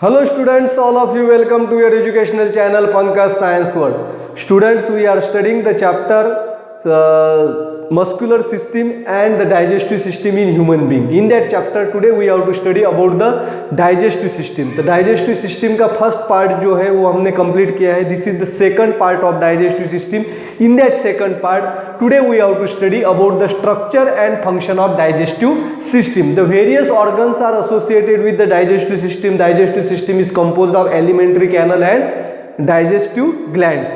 Hello students, all of you welcome to your educational channel Pankaj Science World. Students, we are studying the chapter muscular system and the digestive system in human being. In that chapter today we have to study about the digestive system. The digestive system का first part जो है वो हमने complete किया है. This is the second part of digestive system. In that second part today we have to study about the structure and function of digestive system. The various organs are associated with the digestive system. Digestive system is composed of alimentary canal and digestive glands.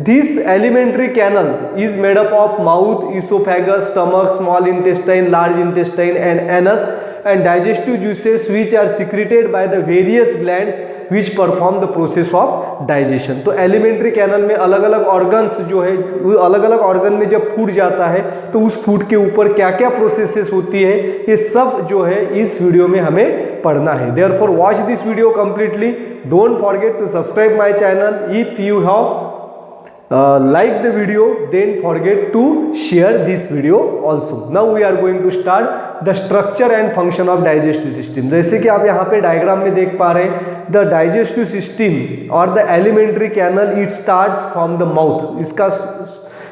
This alimentary canal is made up of mouth, esophagus, stomach, small intestine, large intestine and anus, and digestive juices which are secreted by the various glands which perform the process of digestion. तो alimentary canal में अलग अलग organs जो है, अलग अलग organ में जब फूड जाता है तो उस फूड के ऊपर क्या क्या प्रोसेसेस होती है, ये सब जो है इस वीडियो में हमें पढ़ना है. Therefore watch this video completely. Don't forget to subscribe my channel. If you have like the video, then forget to share this video also. Now we are going to start the structure and function of digestive system. जैसे कि आप यहाँ पे diagram में देख पा रहे हैं, the digestive system और the alimentary canal it starts from the mouth. इसका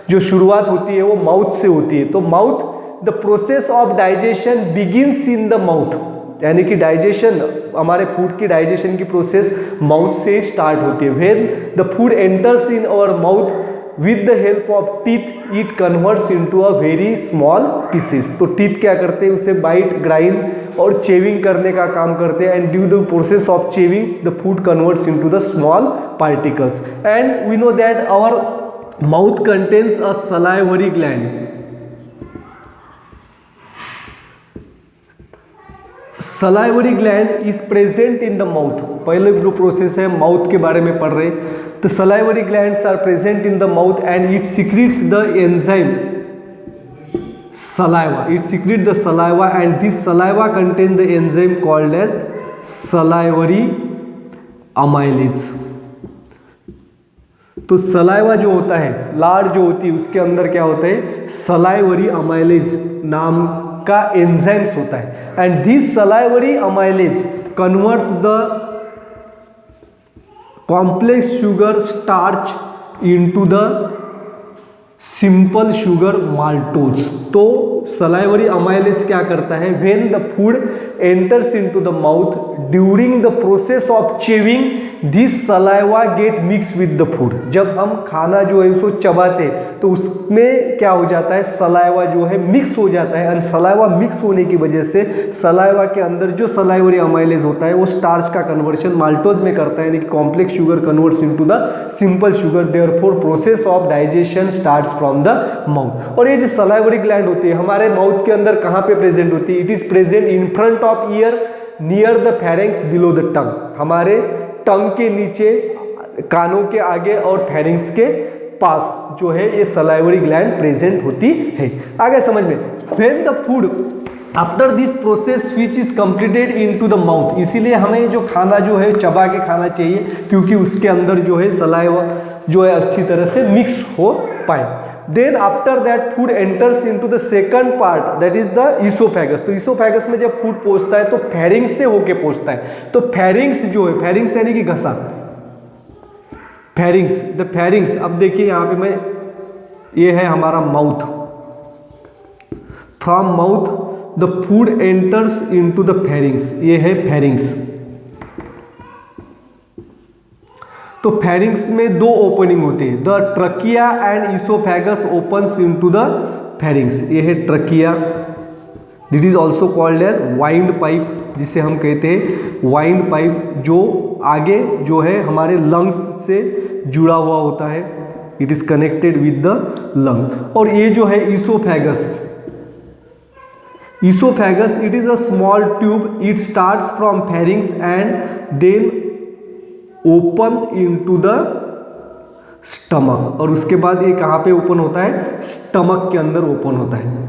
जो शुरुआत होती है वो माउथ से होती है. तो mouth, the process of digestion begins in the mouth. यानी कि डाइजेशन, हमारे फूड की डाइजेशन की प्रोसेस माउथ से ही स्टार्ट होती है. When the food enters in our mouth with the help of teeth it converts into a very small pieces. तो teeth क्या करते हैं, उसे बाइट, ग्राइंड और चेविंग करने का काम करते हैं. And due the process of chewing the food converts into the small particles. And we know that our mouth contains a salivary gland. Salivary gland is present in the mouth. पहले जो process है mouth के बारे में पढ़ रहे. तो salivary glands are present in the mouth and it secretes the enzyme saliva. It secrete the saliva and this saliva contain the enzyme called as salivary amylase. तो सलाइवा जो होता है, लार जो होती है, उसके अंदर क्या होता है, सलाइवरी अमाइलेज नाम का एंजाइम्स होता है. And this salivary amylase converts the complex sugar starch into the simple sugar maltose. तो सलाइवरी अमाइलेज क्या करता है, when the food enters into the mouth during the process of chewing this saliva gate mix with the food. जब हम खाना जो है उसको चबाते तो उसमें क्या हो जाता है, सलाइवा जो है मिक्स हो जाता है. एंड सलाइवा मिक्स होने की वजह से सलाइवा के अंदर जो सलाइवरी अमाइलेज होता है वो स्टार्च का कन्वर्शन माल्टोज में करता है, यानी कि complex sugar converts into the simple sugar. Therefore process of digestion starts from the mouth. और ये जो सलाइवरी ग्लैंड होती है हमारे माउथ के अंदर कहाँ पे प्रेजेंट होती है, it is present in front of year near the pharynx below the tongue. हमारे टंग के नीचे, कानों के आगे और फेरिंग्स के पास जो है ये सलाइवरी ग्लैंड प्रेजेंट होती है. आगे समझ में. When the food after this process which is completed into the mouth. इसीलिए हमें जो खाना जो है चबा के खाना चाहिए, क्योंकि उसके अंदर जो है सलाइवा जो है अच्छी तरह से मिक्स हो पाए. Then after that food enters into the second part, that is the oesophagus. तो ईसोफेगस में जब फूड पहुंचता है तो फेरिंग्स से होके पहुंचता है. तो फेरिंग्स जो है, फेरिंग्स यानी कि घसा, फेरिंग्स, द फेरिंग्स. अब देखिए यहाँ पे मैं, ये है हमारा mouth. From mouth the food enters into the pharynx. ये है फेरिंग्स. तो फेरिंग्स में दो ओपनिंग होते हैं, the trachea and oesophagus opens into the pharynx. ये है trachea. This is also called as windpipe, जिसे हम कहते हैं वाइंड पाइप, जो आगे जो है हमारे लंग्स से जुड़ा हुआ होता है. It is connected with the lung. और ये जो है oesophagus, oesophagus it is a small tube. It starts from pharynx and then open into the stomach. और उसके बाद ये कहाँ पे ओपन होता है, स्टमक के अंदर ओपन होता है.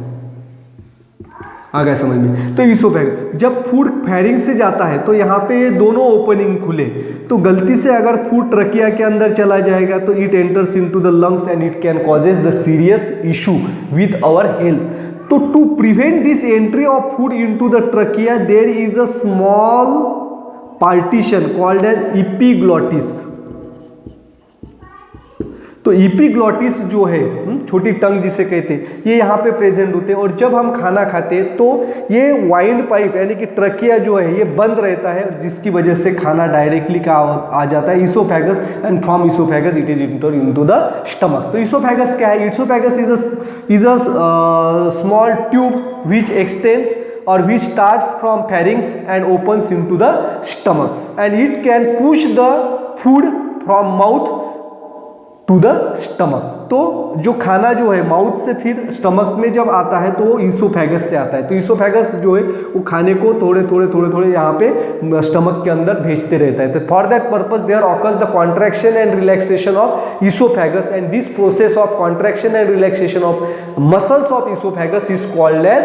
आ गया समझ में. तो ईसोफेगस, जब फूड फेरिंग से जाता है तो यहाँ पे ये दोनों ओपनिंग खुले. तो गलती से अगर फूड ट्रकिया के अंदर चला जाएगा तो it enters into the lungs and it can causes the serious issue with our health. तो to prevent this entry of food into the trachea there is a small partition called as epiglottis. तो epiglottis जो है छोटी टंग जिसे कहते हैं, ये यहाँ पे प्रेजेंट होते हैं और जब हम खाना खाते हैं तो ये वाइंड पाइप यानी कि ट्रकिया जो है ये बंद रहता है, जिसकी वजह से खाना डायरेक्टली आ जाता है oesophagus and from oesophagus it is enter into the stomach. तो इसोफेगस क्या है? Oesophagus is a small tube which x tends or which starts from pharynx and opens into the stomach and it can push the food from mouth to the stomach। तो जो खाना जो है mouth से फिर स्टमक में जब आता है तो वो इसोफेगस से आता है। तो इसोफेगस जो है वो खाने को थोड़े थोड़े यहाँ पे स्टमक के अंदर भेजते रहता है। तो for that purpose there occurs the contraction and relaxation of oesophagus and this process of contraction and relaxation of muscles of oesophagus is called as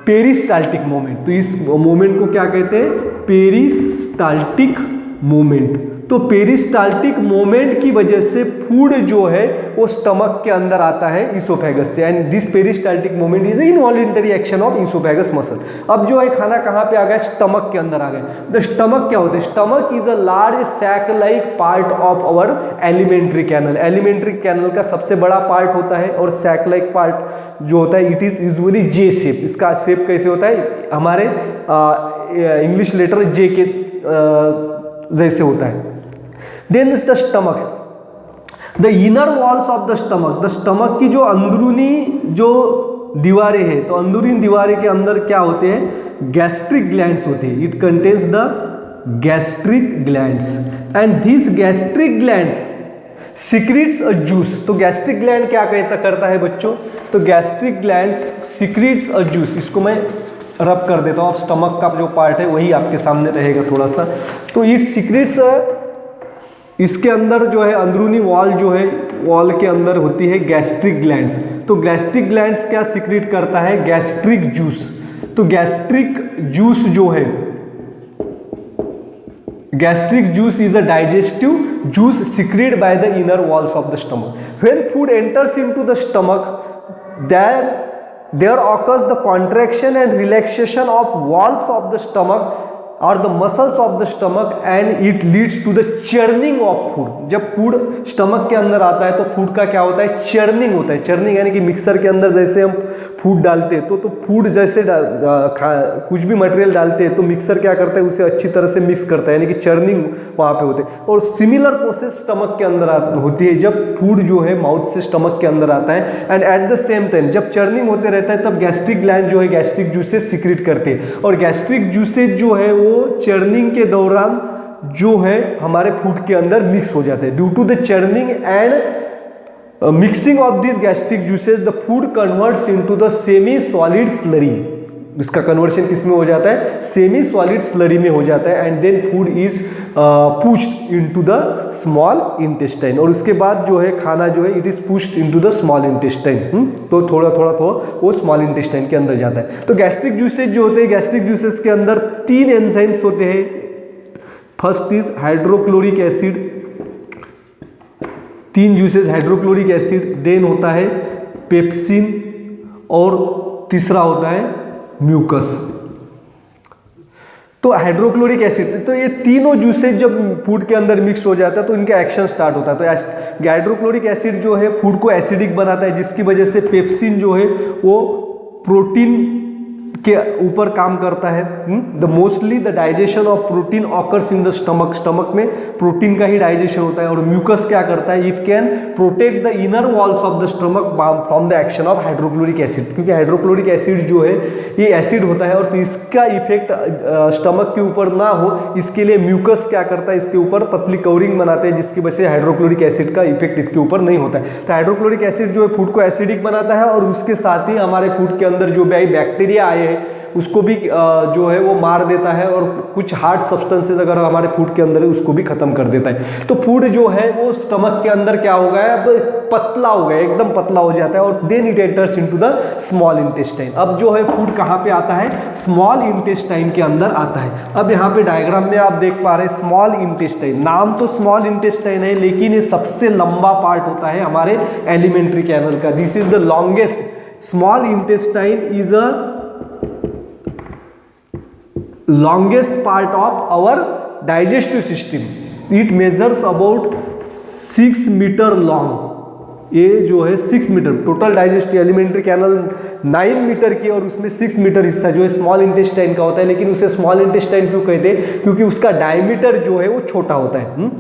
peristaltic moment. तो इस मोमेंट को क्या कहते हैं? Peristaltic moment. तो पेरिस्टाल्टिक मोमेंट की वजह से फूड जो है वो स्टमक के अंदर आता है इसोफेगस से and this peristaltic moment is involuntary action of oesophagus muscle. अब जो है खाना कहाँ पे आ गया? स्टमक के अंदर आ गया। द स्टमक क्या होता है? Stomach is a large sac like part of our alimentary canal. Alimentary canal का सबसे बड़ा पार्ट होता है और सैक लाइक पार्ट जो होता है it is usually J shape. इसका शेप कैसे होता है? हमारे इंग्लिश लेटर जे के जैसे होता है। Then is the stomach, the inner walls of the stomach. The stomach की जो अंदरूनी जो दीवारें हैं, तो अंदरूनी दीवारें के अंदर क्या होते हैं? गैस्ट्रिक ग्लैंड्स होते हैं। It contains the gastric glands and this gastric glands secretes a juice. तो गैस्ट्रिक ग्लैंड क्या करता है बच्चों? तो गैस्ट्रिक ग्लैंड्स सिक्रीट्स अ जूस। इसको मैं रब कर देता हूँ। अब स्टमक का जो पार्ट है वही आपके सामने रहेगा थोड़ा सा। तो इट सिक्रीट्स, इसके अंदर जो है अंदरूनी वॉल जो है वॉल के अंदर होती है गैस्ट्रिक ग्लैंड्स। तो गैस्ट्रिक ग्लैंड्स क्या सिक्रीट करता है? Gastric juice. तो गैस्ट्रिक जूस जो है, gastric juice is a digestive juice secrete by the inner walls of the stomach. When food enters into the stomach there occurs the contraction and relaxation of walls of the stomach और the muscles of the stomach and it leads to the churning of food. जब food stomach के अंदर आता है तो food का क्या होता है? चर्निंग होता है। चर्निंग यानी कि मिक्सर के अंदर जैसे हम फूड डालते हैं तो फूड जैसे कुछ भी मटेरियल डालते हैं तो मिक्सर क्या करता है? उसे अच्छी तरह से मिक्स करता है, यानी कि चर्निंग वहाँ पे होते हैं। और सिमिलर प्रोसेस स्टमक के अंदर होती है जब फूड जो है माउथ से स्टमक के अंदर आता है। And at the same time जब चर्निंग होते रहता है तब गैस्ट्रिक ग्लैंड जो है गैस्ट्रिक जूसेस सिक्रीट करते हैं और गैस्ट्रिक जूसेस जो है वो चर्निंग के दौरान जो है हमारे फूड के अंदर मिक्स हो जाते हैं। Due to the churning and mixing of this gastric juices the food converts into the semi solid slurry. इसका कन्वर्शन किस में हो जाता है? सेमी सॉलिड स्लरी में हो जाता है। And then food is pushed into the small intestine और उसके बाद जो है खाना जो है it is pushed into the small intestine. तो थोड़ा थोड़ा वो स्मॉल इंटेस्टाइन के अंदर जाता है। तो गैस्ट्रिक जूसेस जो होते हैं, गैस्ट्रिक जूसेस के अंदर 3 एंजाइम्स होते हैं। First is hydrochloric acid, 3 juices hydrochloric acid, then होता है पेप्सिन और तीसरा होता है म्यूकस। तो हाइड्रोक्लोरिक एसिड, तो ये तीनों जूसेज जब फूड के अंदर मिक्स हो जाता है तो इनका एक्शन स्टार्ट होता है। तो हाइड्रोक्लोरिक एसिड जो है फूड को एसिडिक बनाता है जिसकी वजह से पेप्सिन जो है वो प्रोटीन के ऊपर काम करता है। The mostly the digestion of protein occurs in the stomach. Stomach में प्रोटीन का ही डाइजेशन होता है। और म्यूकस क्या करता है? It can protect the inner walls of the stomach from the action of hydrochloric acid, क्योंकि हाइड्रोक्लोरिक एसिड जो है ये एसिड होता है और तो इसका इफेक्ट स्टमक के ऊपर ना हो इसके लिए म्यूकस क्या करता है? इसके ऊपर पतली कवरिंग बनाते हैं जिसकी वजह से हाइड्रोक्लोरिक एसिड का इफेक्ट इसके ऊपर नहीं होता है। तो हाइड्रोक्लोरिक एसिड जो है फूड को एसिडिक बनाता है और उसके साथ ही हमारे फूड के अंदर जो भी बैक्टीरिया आए उसको भी जो है वो मार देता है और कुछ हार्ड सब्सटेंसेस अगर हमारे फूड के अंदर है उसको भी खत्म कर देता है। तो फूड जो है वो स्टमक के अंदर क्या हो गया? अब पतला हो गया, एकदम पतला हो जाता है और then it enters into the small intestine. अब जो है फूड कहाँ पे आता है? स्मॉल इंटेस्टाइन के अंदर आता है। अब यहाँ पे डायग्राम में आप देख पा रहे हैं स्मॉल इंटेस्टाइन, नाम तो स्मॉल इंटेस्टाइन है लेकिन ये सबसे लंबा पार्ट होता है हमारे एलिमेंट्री कैनल का। This is the longest. Small intestine is a longest part of our digestive system. It measures about 6 metre long. ये जो है 6 metre total digestive alimentary canal 9 metre की, और उसमें 6 मीटर हिस्सा जो है स्मॉल इंटेस्टाइन का होता है. लेकिन उसे स्मॉल इंटेस्टाइन क्यों कहते हैं? क्योंकि उसका डायमीटर जो है वो छोटा होता है.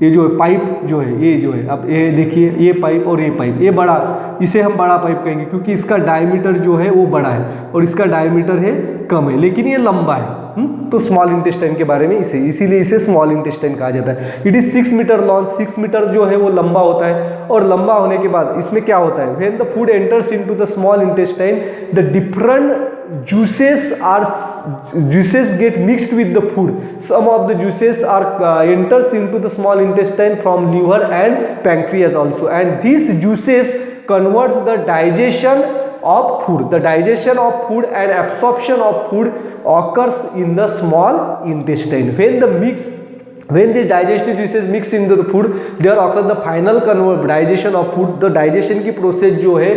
ये जो है पाइप जो है, ये जो है, अब ये देखिए, ये पाइप और ये पाइप, ये बड़ा, इसे हम बड़ा पाइप कहेंगे क्योंकि इसका डायमीटर जो है वो बड़ा है और इसका डायमीटर है कम है, लेकिन ये लंबा है. तो स्मॉल इंटेस्टाइन के बारे में इसीलिए इसे स्मॉल इंटेस्टाइन कहा जाता है. It is 6 metre long. 6 metre जो है वो लंबा होता है. और लंबा होने के बाद इसमें क्या होता है? When the food enters into the small intestine, the different juices get mixed with the food. Some of the juices enters into the small intestine from liver and pancreas also, and these juices converts the digestion of food. The digestion of food and absorption of food occurs in the small intestine. When the digestive juices mix into the food, there occurs the final digestion of food. The digestion की process जो है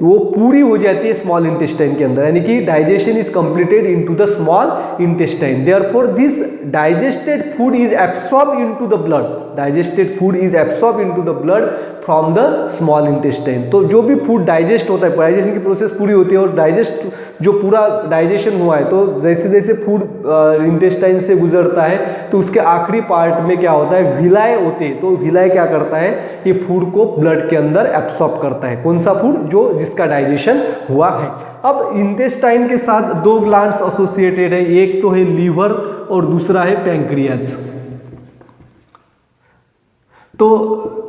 वो पूरी हो जाती है small intestine के अंदर, यानी कि digestion is completed into the small intestine. Therefore this digested food is absorb into the blood. Digested food is absorb into the blood from the small intestine. तो जो भी फूड डाइजेस्ट होता है, digestion की प्रोसेस पूरी होती है और डाइजेस्ट जो पूरा डाइजेशन हुआ है, तो जैसे जैसे फूड इंटेस्टाइन से गुजरता है तो उसके आखिरी पार्ट में क्या होता है? विलाय होते हैं. तो विलाय क्या करता है? ये फूड को ब्लड के अंदर एब्सॉर्ब करता है. कौन सा फूड? जो जिसका डाइजेशन हुआ है. अब इंटेस्टाइन के साथ 2 ग्लैंड्स एसोसिएटेड है. एक तो है लीवर और दूसरा है पैंक्रियाज. तो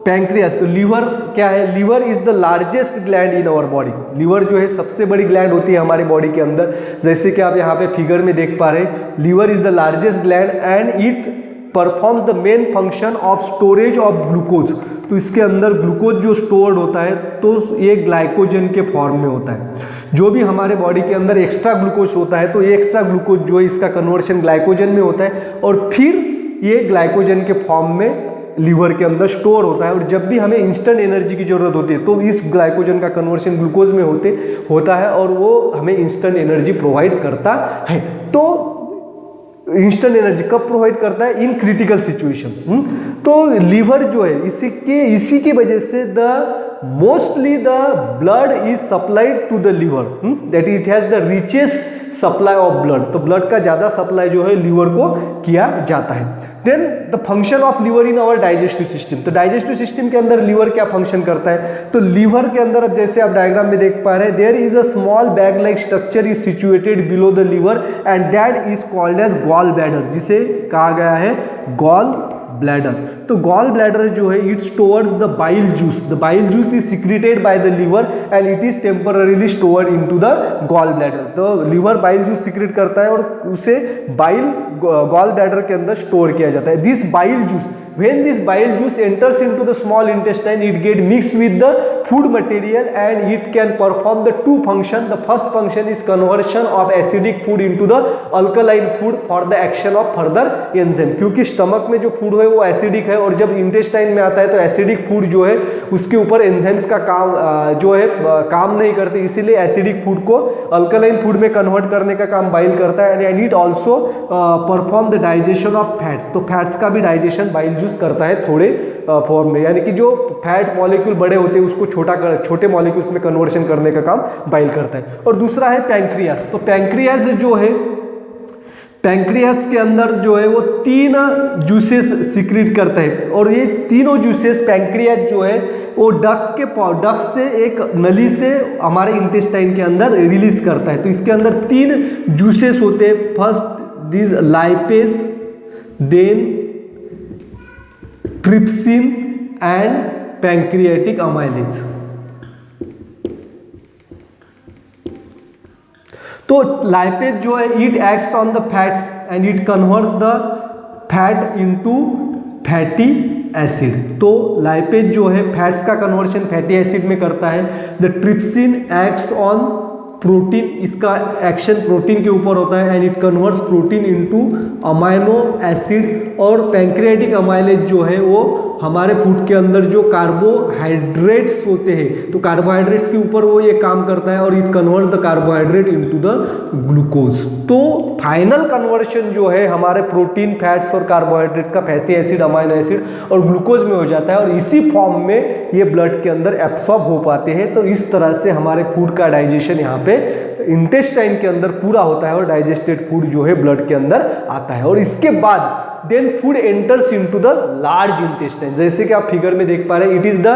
पैंक्रियाज, तो लीवर क्या है? Liver is the largest gland in our body. Liver जो है सबसे बड़ी ग्लैंड होती है हमारी बॉडी के अंदर. जैसे कि आप यहाँ पे फिगर में देख पा रहे हैं, liver is the largest gland and it performs the main function of storage of glucose. तो इसके अंदर ग्लूकोज जो स्टोर्ड होता है तो ये ग्लाइकोजन के फॉर्म में होता है. जो भी हमारे बॉडी के अंदर एक्स्ट्रा ग्लूकोज होता है तो ये एक्स्ट्रा ग्लूकोज जो है इसका कन्वर्शन ग्लाइकोजन में होता है और फिर ये ग्लाइकोजन के फॉर्म में लीवर के अंदर स्टोर होता है. और जब भी हमें इंस्टेंट एनर्जी की जरूरत होती है तो इस ग्लाइकोजन का कन्वर्शन ग्लूकोज में होता है और वो हमें इंस्टेंट एनर्जी प्रोवाइड करता है. तो इंस्टेंट एनर्जी कब प्रोवाइड करता है? In critical situation. तो लीवर जो है इसी की वजह से mostly the blood is supplied to the liver, that it has the richest supply of blood. तो ब्लड का ज्यादा सप्लाई जो है लीवर को किया जाता है. Then the function of liver in our digestive system. तो डाइजेस्टिव सिस्टम के अंदर लीवर क्या फंक्शन करता है? तो लीवर के अंदर जैसे आप डायग्राम में देख पा रहे हैं, there is a small bag like structure is situated below the liver and that is called as gall bladder, जिसे कहा गया है गॉल ब्लैडर. तो गॉल ब्लैडर जो है it stores the bile juice. The bile juice is secreted by the liver and it is temporarily stored into the gall bladder. तो liver bile juice secrete करता है और उसे बाइल गॉल ब्लैडर के अंदर store किया जाता है. This bile juice, when this bile juice enters into the small intestine, it get mixed with the food material and it can perform the 2 function. The first function is conversion of acidic food into the alkaline food for the action of further enzyme. क्योंकि stomach में जो food है वो acidic है और जब intestine में आता है तो एसिडिक फूड जो है उसके ऊपर एंजाइम्स का काम जो है काम नहीं करते, इसीलिए एसिडिक फूड को अल्कलाइन फूड में कन्वर्ट करने का काम बाइल करता है. And it also perform the digestion of fats. तो फैट्स का भी डाइजेशन बाइल करता है थोड़े फॉर्म में, यानी कि जो फैट मॉलिक्यूल बड़े होते हैं उसको छोटे मॉलिक्यूल्स में कन्वर्शन करने का काम बाइल करता है. और दूसरा है पैंक्रियाज. तो पैंक्रियाज जो है, पैंक्रियाज के अंदर जो है वो 3 जूसेस सिक्रीट करता है और ये तीनों जूसेस पैंक्रियाज जो है वो डक से एक नली से हमारे इंटेस्टाइन के अंदर रिलीज करता है. तो इसके अंदर 3 जूसेस होते हैं. First this lipase, then trypsin and pancreatic amylase. तो लाइपेज जो है it acts on the fats and it converts the fat into fatty acid. तो लाइपेज जो है फैट्स का कन्वर्शन फैटी एसिड में करता है. The trypsin acts on protein, इसका एक्शन प्रोटीन के ऊपर होता है and it converts protein into amino acid. और पैंक्रियाटिक अमाइलेज जो है वो हमारे फूड के अंदर जो कार्बोहाइड्रेट्स होते हैं, तो कार्बोहाइड्रेट्स के ऊपर वो ये काम करता है और it convert the carbohydrate into the glucose. तो फाइनल कन्वर्शन जो है हमारे प्रोटीन, फैट्स और कार्बोहाइड्रेट्स का फैटी एसिड, अमाइनो एसिड और ग्लूकोज में हो जाता है और इसी फॉर्म में ये ब्लड के अंदर एब्सॉर्ब हो पाते हैं। तो इस तरह से हमारे फूड का डाइजेशन यहाँ पे इंटेस्टाइन के अंदर पूरा होता है और डाइजेस्टेड फूड जो है ब्लड के अंदर आता है। और इसके बाद then food enters into the large intestine, जैसे कि आप फिगर में देख पा रहे हैं, it is the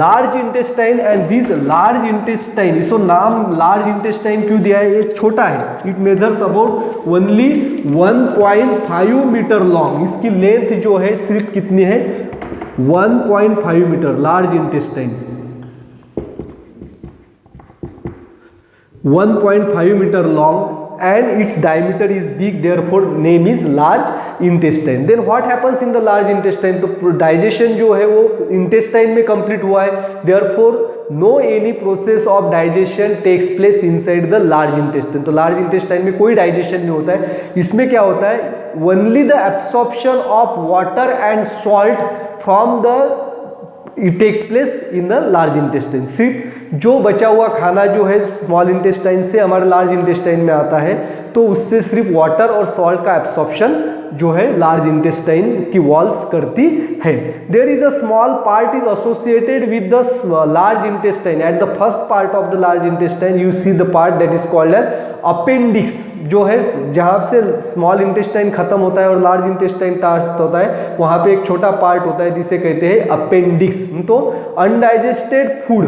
large intestine and this large intestine, इसको नाम लार्ज इंटेस्टाइन क्यों दिया है, ये छोटा है, it measures about only 1.5 metre long, इसकी लेंथ जो है सिर्फ कितनी है 1.5 metre, large intestine 1.5 metre long and its diameter is big, therefore name is large intestine. Then what happens in the large intestine? तो digestion जो है वो intestine में complete हुआ है, therefore no any process of digestion takes place inside the large intestine. तो large intestine में कोई digestion नहीं होता है, इसमें क्या होता है only the absorption of water and salt from the it takes place in the large intestine. सिर्फ जो बचा हुआ खाना जो है स्मॉल इंटेस्टाइन से हमारे लार्ज इंटेस्टाइन में आता है, तो उससे सिर्फ वाटर और सॉल्ट का एब्सॉर्प्शन जो है लार्ज इंटेस्टाइन की वॉल्स करती है। There is a small part is associated with the large intestine. At the first part of the large intestine you see the part that is called as appendix, जो है जहाँ से small intestine खत्म होता है और लार्ज इंटेस्टाइन स्टार्ट होता है, वहाँ पे एक छोटा पार्ट होता है जिसे कहते हैं अपेंडिक्स। तो अनडाइजेस्टेड फूड,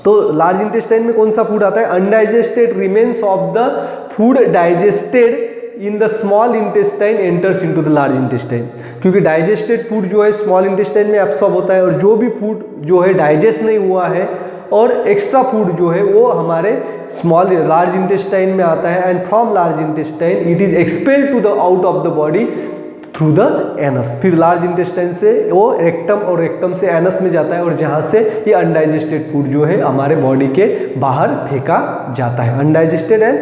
तो लार्ज इंटेस्टाइन में कौन सा फूड आता है, undigested remains of the food digested in the small intestine enters into the large intestine, क्योंकि डाइजेस्टेड फूड जो है स्मॉल इंटेस्टाइन में एब्सॉर्ब होता है और जो भी फूड जो है डाइजेस्ट नहीं हुआ है और एक्स्ट्रा फूड जो है वो हमारे स्मॉल लार्ज इंटेस्टाइन में आता है and from large intestine it is expelled to the out of the body through the anus. फिर लार्ज इंटेस्टाइन से वो रेक्टम और रेक्टम से एनस में जाता है और जहाँ से ये अनडाइजेस्टेड फूड जो है हमारे बॉडी के बाहर फेंका जाता है, अनडाइजेस्टेड एंड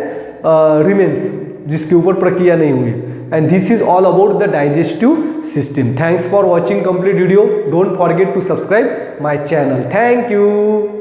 रिमेन्स, जिसके ऊपर प्रक्रिया नहीं हुई। And this is all about the digestive system. Thanks for watching complete video, don't forget to subscribe my channel. Thank you.